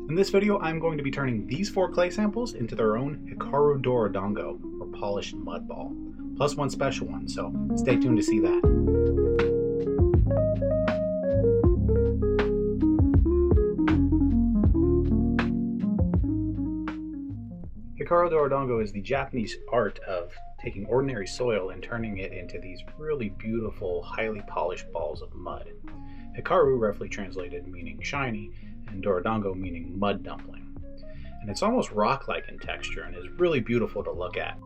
In this video, I'm going to be turning these 4 clay samples into their own hikaru Dorodango, or polished mud ball, plus one special one, so stay tuned to see that. Hikaru Dorodango is the Japanese art of taking ordinary soil and turning it into these really beautiful, highly polished balls of mud. Hikaru roughly translated meaning shiny, and Dorodango meaning mud dumpling. And it's almost rock-like in texture and is really beautiful to look at.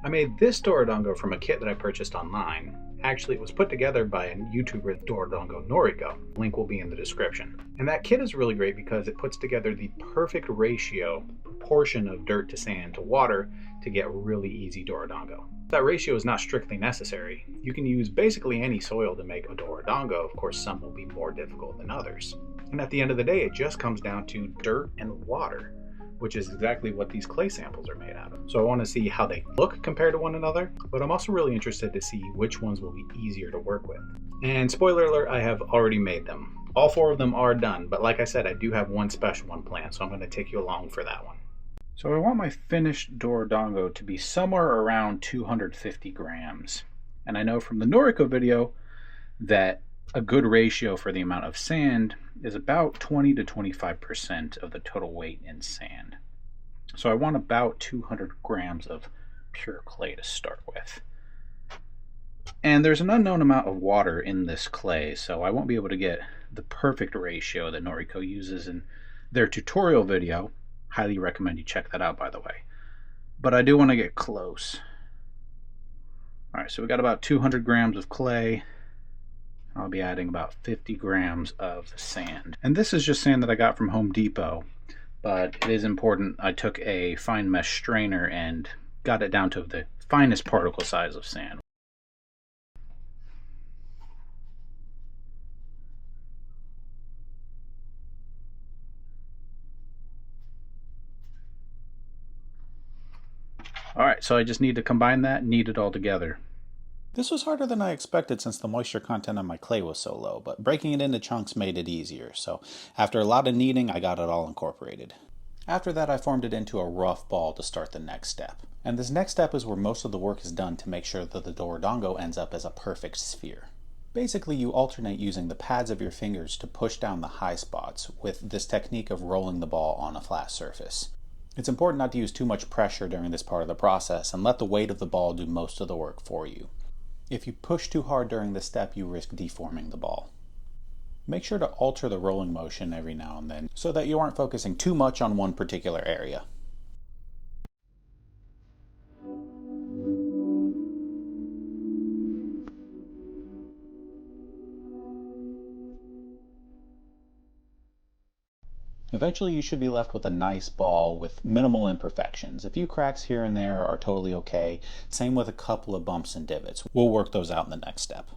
I made this Dorodango from a kit that I purchased online. Actually, it was put together by a YouTuber, Dorodango Noriko. Link will be in the description. And that kit is really great because it puts together the perfect proportion of dirt to sand to water to get really easy Dorodango. That ratio is not strictly necessary. You can use basically any soil to make a Dorodango. Of course, some will be more difficult than others. And at the end of the day, it just comes down to dirt and water, which is exactly what these clay samples are made out of. So I want to see how they look compared to one another, but I'm also really interested to see which ones will be easier to work with. And spoiler alert, I have already made them. All 4 of them are done, but like I said, I do have one special one planned, so I'm going to take you along for that one. So I want my finished Dorodango to be somewhere around 250 grams. And I know from the Noriko video that a good ratio for the amount of sand is about 20 to 25% of the total weight in sand. So I want about 200 grams of pure clay to start with. And there's an unknown amount of water in this clay, so I won't be able to get the perfect ratio that Noriko uses in their tutorial video. Highly recommend you check that out, by the way. But I do want to get close. Alright, so we got about 200 grams of clay. I'll be adding about 50 grams of sand. And this is just sand that I got from Home Depot, but it is important. I took a fine mesh strainer and got it down to the finest particle size of sand. Alright, so I just need to combine that and knead it all together. This was harder than I expected since the moisture content on my clay was so low, but breaking it into chunks made it easier, so after a lot of kneading, I got it all incorporated. After that, I formed it into a rough ball to start the next step. And this next step is where most of the work is done to make sure that the Dorodango ends up as a perfect sphere. Basically, you alternate using the pads of your fingers to push down the high spots with this technique of rolling the ball on a flat surface. It's important not to use too much pressure during this part of the process and let the weight of the ball do most of the work for you. If you push too hard during this step, you risk deforming the ball. Make sure to alter the rolling motion every now and then so that you aren't focusing too much on one particular area. Eventually you should be left with a nice ball with minimal imperfections. A few cracks here and there are totally okay. Same with a couple of bumps and divots. We'll work those out in the next step.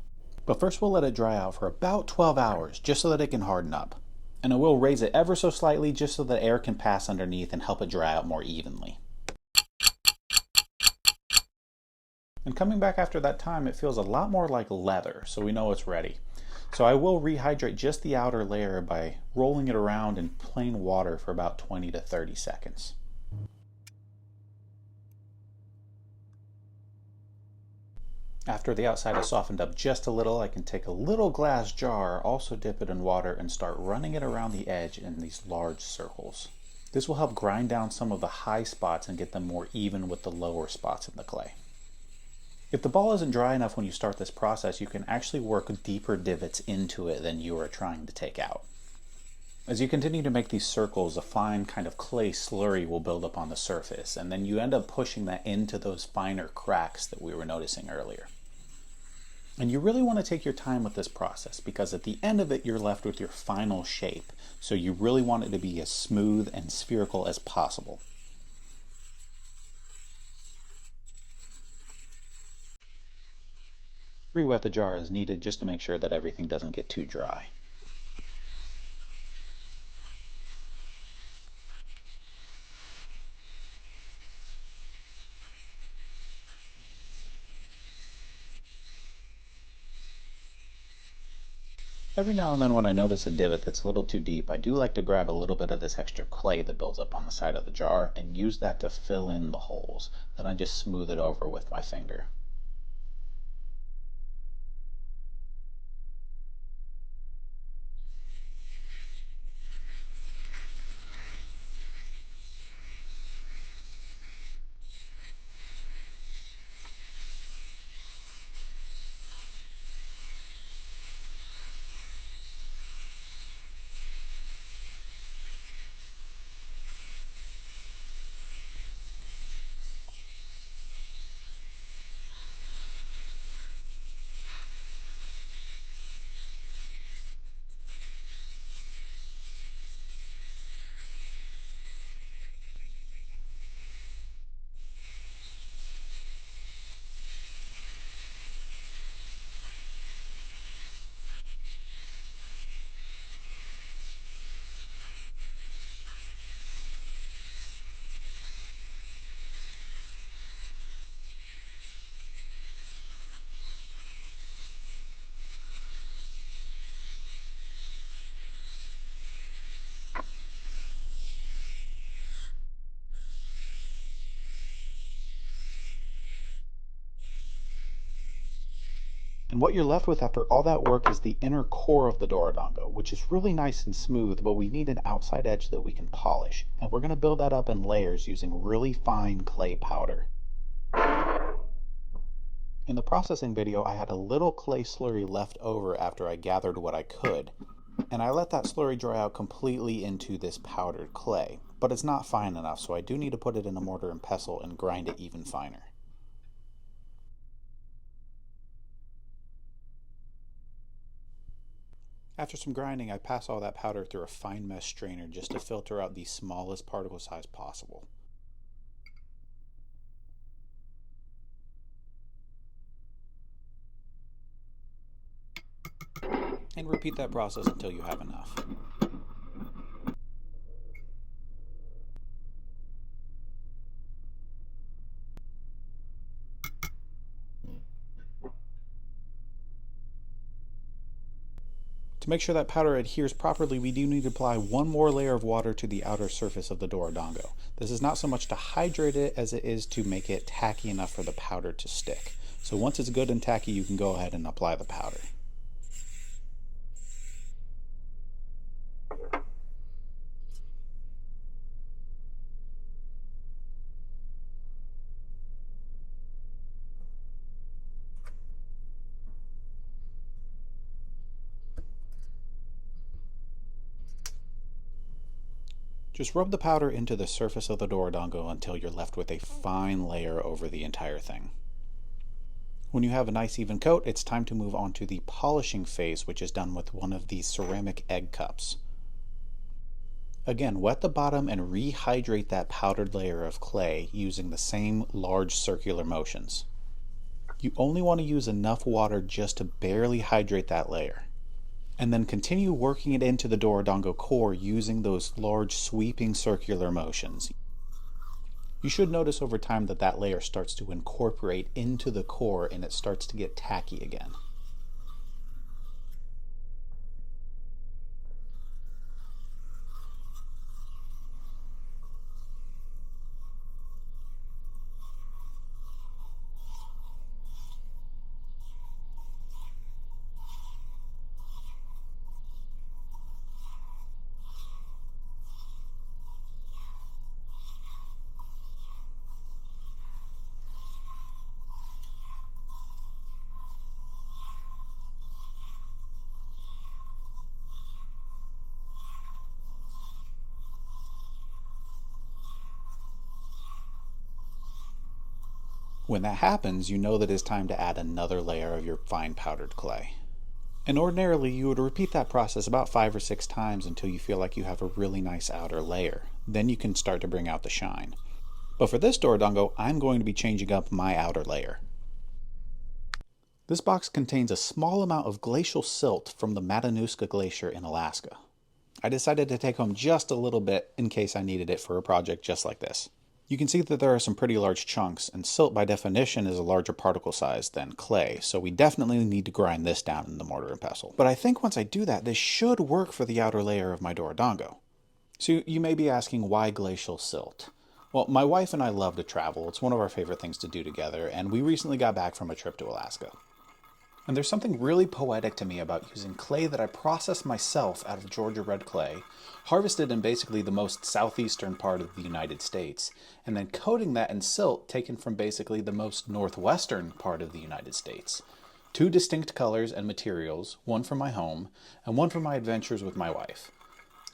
But first we'll let it dry out for about 12 hours just so that it can harden up. And I will raise it ever so slightly just so that air can pass underneath and help it dry out more evenly. And coming back after that time, it feels a lot more like leather, so we know it's ready. So I will rehydrate just the outer layer by rolling it around in plain water for about 20 to 30 seconds. After the outside has softened up just a little, I can take a little glass jar, also dip it in water, and start running it around the edge in these large circles. This will help grind down some of the high spots and get them more even with the lower spots in the clay. If the ball isn't dry enough when you start this process, you can actually work deeper divots into it than you are trying to take out. As you continue to make these circles, a fine kind of clay slurry will build up on the surface, and then you end up pushing that into those finer cracks that we were noticing earlier. And you really want to take your time with this process because at the end of it, you're left with your final shape, so you really want it to be as smooth and spherical as possible. Re-wet the jar as needed just to make sure that everything doesn't get too dry. Every now and then when I notice a divot that's a little too deep, I do like to grab a little bit of this extra clay that builds up on the side of the jar and use that to fill in the holes. Then I just smooth it over with my finger. And what you're left with after all that work is the inner core of the Dorodango, which is really nice and smooth, but we need an outside edge that we can polish. And we're going to build that up in layers using really fine clay powder. In the processing video, I had a little clay slurry left over after I gathered what I could, and I let that slurry dry out completely into this powdered clay. But it's not fine enough, so I do need to put it in a mortar and pestle and grind it even finer. After some grinding, I pass all that powder through a fine mesh strainer just to filter out the smallest particle size possible. And repeat that process until you have enough. To make sure that powder adheres properly, we do need to apply one more layer of water to the outer surface of the Dorodango. This is not so much to hydrate it as it is to make it tacky enough for the powder to stick. So once it's good and tacky, you can go ahead and apply the powder. Just rub the powder into the surface of the Dorodango until you're left with a fine layer over the entire thing. When you have a nice even coat, it's time to move on to the polishing phase, which is done with one of these ceramic egg cups. Again, wet the bottom and rehydrate that powdered layer of clay using the same large circular motions. You only want to use enough water just to barely hydrate that layer. And then continue working it into the Dorodango core using those large sweeping circular motions. You should notice over time that that layer starts to incorporate into the core and it starts to get tacky again. When that happens, you know that it's time to add another layer of your fine powdered clay. And ordinarily, you would repeat that process about 5 or 6 times until you feel like you have a really nice outer layer. Then you can start to bring out the shine. But for this Dorodango, I'm going to be changing up my outer layer. This box contains a small amount of glacial silt from the Matanuska Glacier in Alaska. I decided to take home just a little bit in case I needed it for a project just like this. You can see that there are some pretty large chunks, and silt by definition is a larger particle size than clay, so we definitely need to grind this down in the mortar and pestle. But I think once I do that, this should work for the outer layer of my Dorodango. So you may be asking, why glacial silt? Well, my wife and I love to travel. It's one of our favorite things to do together, and we recently got back from a trip to Alaska. And there's something really poetic to me about using clay that I processed myself out of Georgia red clay, harvested in basically the most southeastern part of the United States, and then coating that in silt taken from basically the most northwestern part of the United States. Two distinct colors and materials, one for my home and one for my adventures with my wife,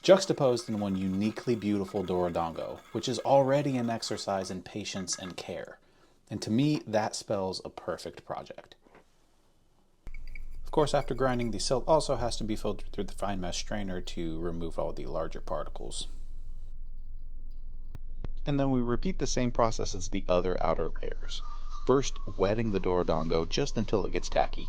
juxtaposed in one uniquely beautiful Dorodango, which is already an exercise in patience and care. And to me, that spells a perfect project. Of course, after grinding, the silt also has to be filtered through the fine mesh strainer to remove all the larger particles. And then we repeat the same process as the other outer layers. First, wetting the Dorodango just until it gets tacky.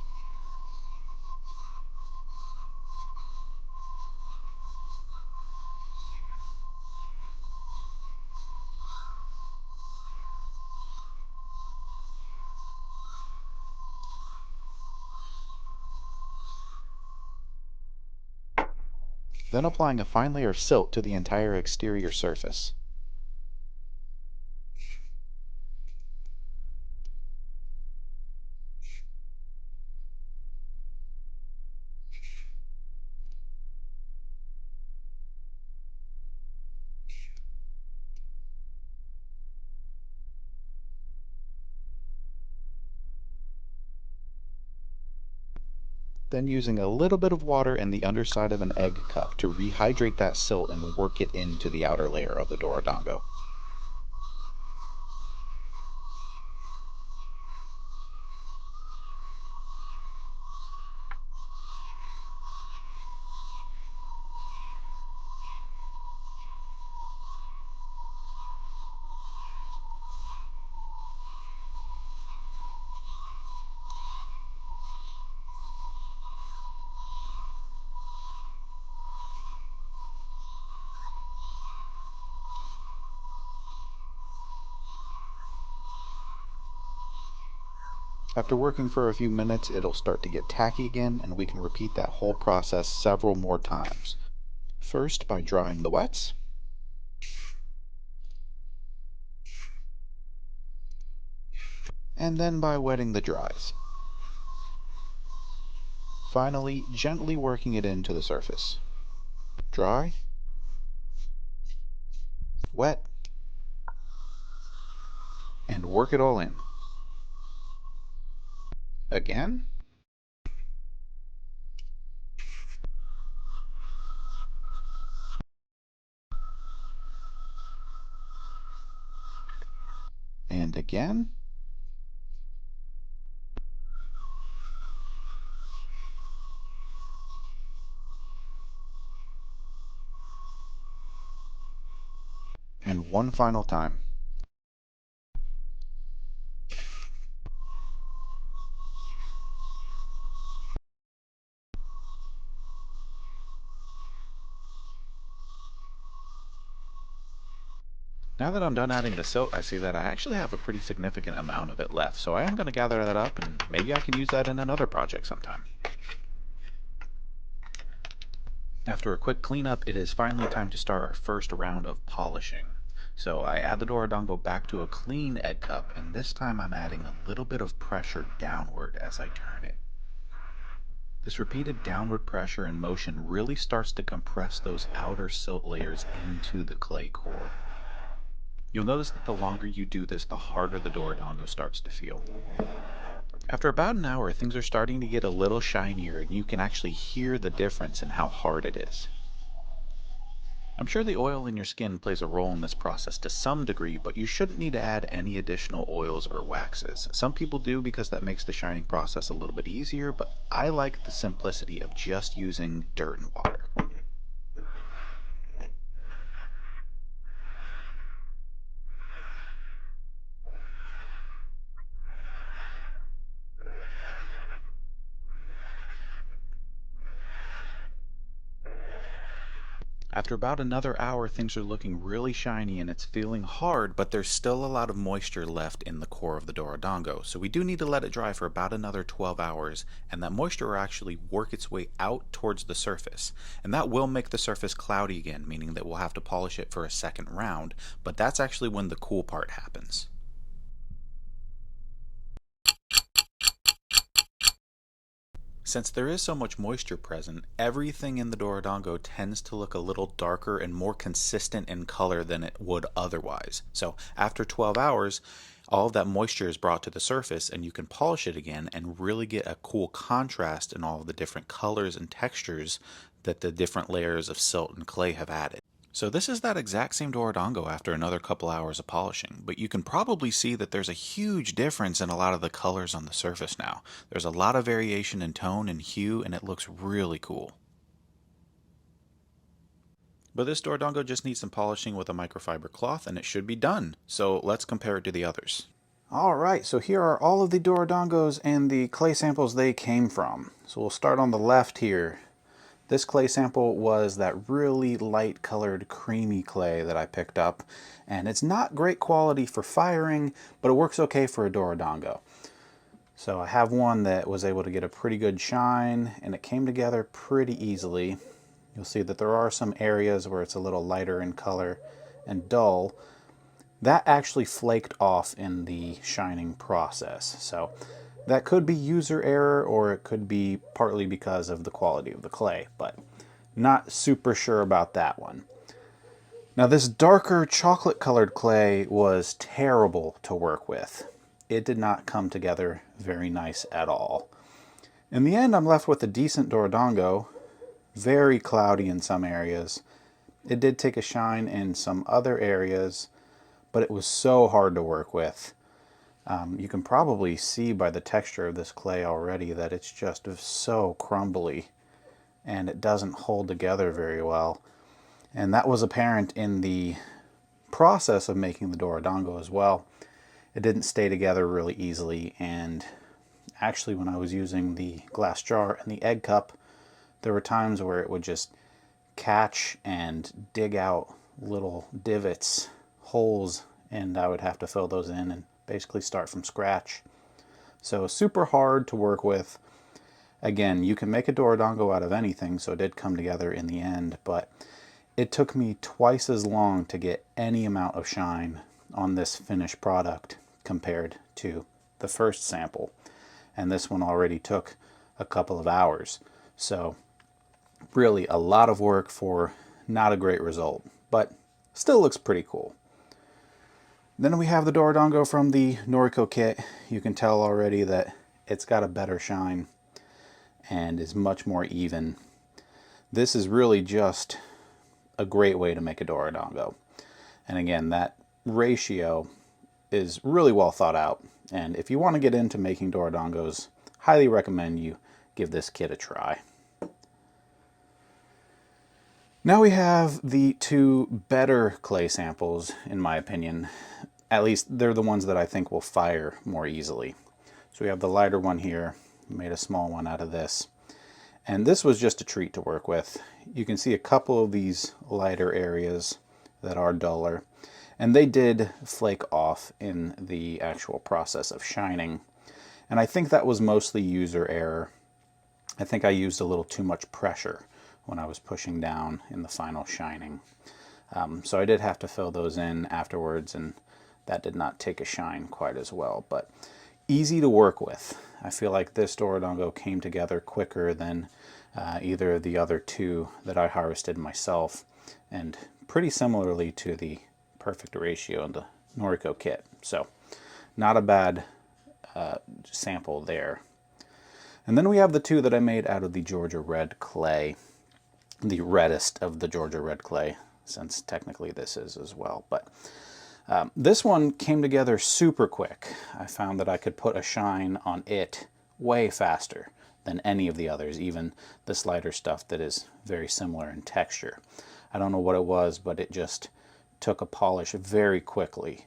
Then applying a fine layer of silt to the entire exterior surface. Then using a little bit of water and the underside of an egg cup to rehydrate that silt and work it into the outer layer of the Dorodango. After working for a few minutes, it'll start to get tacky again, and we can repeat that whole process several more times. First, by drying the wets, and then by wetting the dries. Finally, gently working it into the surface. Dry, wet, and work it all in. Again, and again, and one final time. Now that I'm done adding the silt, I see that I actually have a pretty significant amount of it left, so I am going to gather that up, and maybe I can use that in another project sometime. After a quick cleanup, it is finally time to start our first round of polishing. So I add the Dorodango back to a clean egg cup, and this time I'm adding a little bit of pressure downward as I turn it. This repeated downward pressure and motion really starts to compress those outer silt layers into the clay core. You'll notice that the longer you do this, the harder the Dorodango starts to feel. After about an hour, things are starting to get a little shinier, and you can actually hear the difference in how hard it is. I'm sure the oil in your skin plays a role in this process to some degree, but you shouldn't need to add any additional oils or waxes. Some people do because that makes the shining process a little bit easier, but I like the simplicity of just using dirt and water. After about another hour, things are looking really shiny and it's feeling hard, but there's still a lot of moisture left in the core of the Dorodango. So we do need to let it dry for about another 12 hours, and that moisture will actually work its way out towards the surface. And that will make the surface cloudy again, meaning that we'll have to polish it for a second round, but that's actually when the cool part happens. Since there is so much moisture present, everything in the Dorodango tends to look a little darker and more consistent in color than it would otherwise. So after 12 hours, all of that moisture is brought to the surface and you can polish it again and really get a cool contrast in all of the different colors and textures that the different layers of silt and clay have added. So this is that exact same Dorodango after another couple hours of polishing, but you can probably see that there's a huge difference in a lot of the colors on the surface now. There's a lot of variation in tone and hue, and it looks really cool. But this Dorodango just needs some polishing with a microfiber cloth and it should be done. So let's compare it to the others. Alright, so here are all of the Dorodangos and the clay samples they came from. So we'll start on the left here. This clay sample was that really light colored creamy clay that I picked up, and it's not great quality for firing, but it works okay for a Dorodango. So I have one that was able to get a pretty good shine, and it came together pretty easily. You'll see that there are some areas where it's a little lighter in color and dull. That actually flaked off in the shining process. So that could be user error, or it could be partly because of the quality of the clay, but not super sure about that one. Now this darker chocolate colored clay was terrible to work with. It did not come together very nice at all. In the end, I'm left with a decent Dorodango, very cloudy in some areas. It did take a shine in some other areas, but it was so hard to work with. You can probably see by the texture of this clay already that it's just so crumbly and it doesn't hold together very well. And that was apparent in the process of making the Dorodango as well. It didn't stay together really easily, and actually when I was using the glass jar and the egg cup, there were times where it would just catch and dig out little divots, holes, and I would have to fill those in and basically start from scratch. So super hard to work with. Again, you can make a Dorodango out of anything, so it did come together in the end, but it took me twice as long to get any amount of shine on this finished product compared to the first sample. And this one already took a couple of hours. So really a lot of work for not a great result, but still looks pretty cool. Then we have the Dorodango from the Noriko kit. You can tell already that it's got a better shine and is much more even. This is really just a great way to make a Dorodango. And again, that ratio is really well thought out. And if you want to get into making Dorodangos, highly recommend you give this kit a try. Now we have the two better clay samples, in my opinion. At least they're the ones that I think will fire more easily. So we have the lighter one here, made a small one out of this. And this was just a treat to work with. You can see a couple of these lighter areas that are duller. And they did flake off in the actual process of shining. And I think that was mostly user error. I think I used a little too much pressure when I was pushing down in the final shining. So I did have to fill those in afterwards, and that did not take a shine quite as well, but easy to work with. I feel like this Dorodango came together quicker than either of the other two that I harvested myself, and pretty similarly to the perfect ratio in the Noriko kit. So not a bad sample there. And then we have the two that I made out of the Georgia red clay, the reddest of the Georgia red clay, since technically this is as well. But this one came together super quick. I found that I could put a shine on it way faster than any of the others, even this lighter stuff that is very similar in texture. I don't know what it was, but it just took a polish very quickly.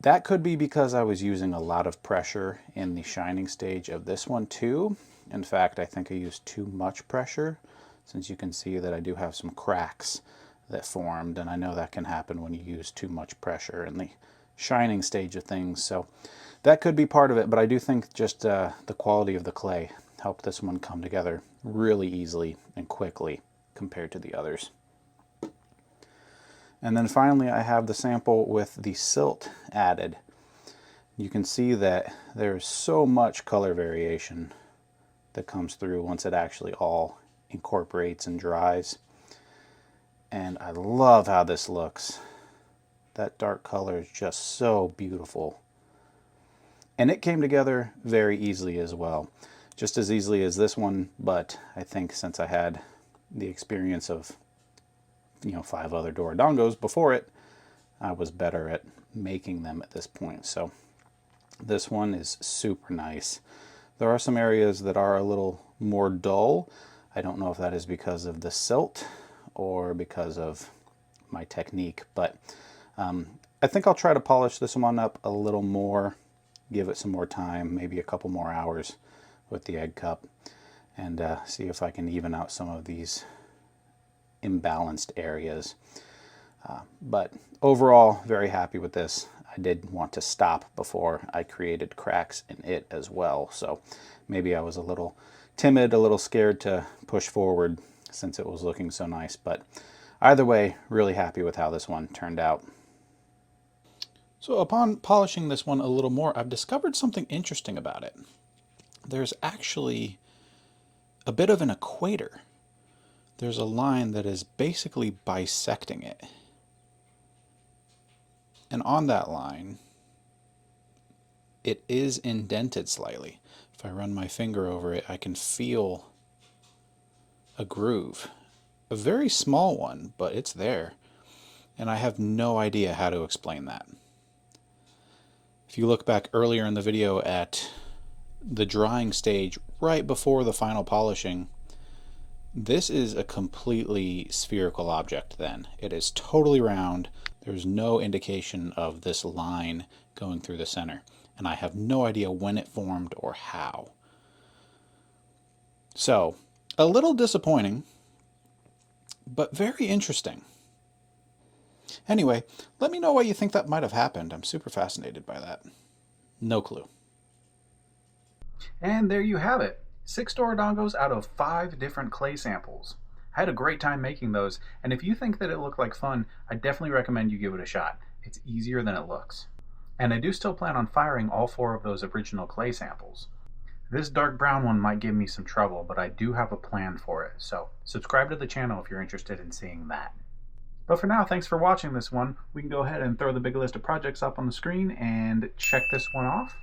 That could be because I was using a lot of pressure in the shining stage of this one too. In fact, I think I used too much pressure. since you can see that I do have some cracks that formed, and I know that can happen when you use too much pressure in the shining stage of things. So that could be part of it, but I do think just the quality of the clay helped this one come together really easily and quickly compared to the others. And then finally I have the sample with the silt added. You can see that there's so much color variation that comes through once it actually all incorporates and dries. And I love how this looks. That dark color is just so beautiful. And it came together very easily as well. Just as easily as this one, but I think since I had the experience of 5 other Dorodangos before it, I was better at making them at this point. So this one is super nice. There are some areas that are a little more dull. I don't know if that is because of the silt or because of my technique, but I think I'll try to polish this one up a little more, give it some more time, maybe a couple more hours with the egg cup, and see if I can even out some of these imbalanced areas. But overall, very happy with this. I did want to stop before I created cracks in it as well, so maybe I was a little timid, a little scared to push forward since it was looking so nice, but either way, really happy with how this one turned out. So upon polishing this one a little more, I've discovered something interesting about it. There's actually a bit of an equator. There's a line that is basically bisecting it. And on that line, it is indented slightly. If I run my finger over it, I can feel a groove. A very small one, but it's there. And I have no idea how to explain that. If you look back earlier in the video at the drying stage right before the final polishing, this is a completely spherical object then. It is totally round. There's no indication of this line going through the center. And I have no idea when it formed or how. So, a little disappointing, but very interesting. Anyway, let me know why you think that might have happened. I'm super fascinated by that. No clue. And there you have it. 6 Dorodangos out of 5 different clay samples. I had a great time making those, and if you think that it looked like fun, I definitely recommend you give it a shot. It's easier than it looks. And I do still plan on firing all 4 of those original clay samples. This dark brown one might give me some trouble, but I do have a plan for it, so subscribe to the channel if you're interested in seeing that. But for now, thanks for watching this one. We can go ahead and throw the big list of projects up on the screen and check this one off.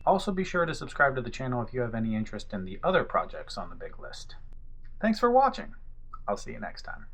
Also be sure to subscribe to the channel if you have any interest in the other projects on the big list. Thanks for watching. I'll see you next time.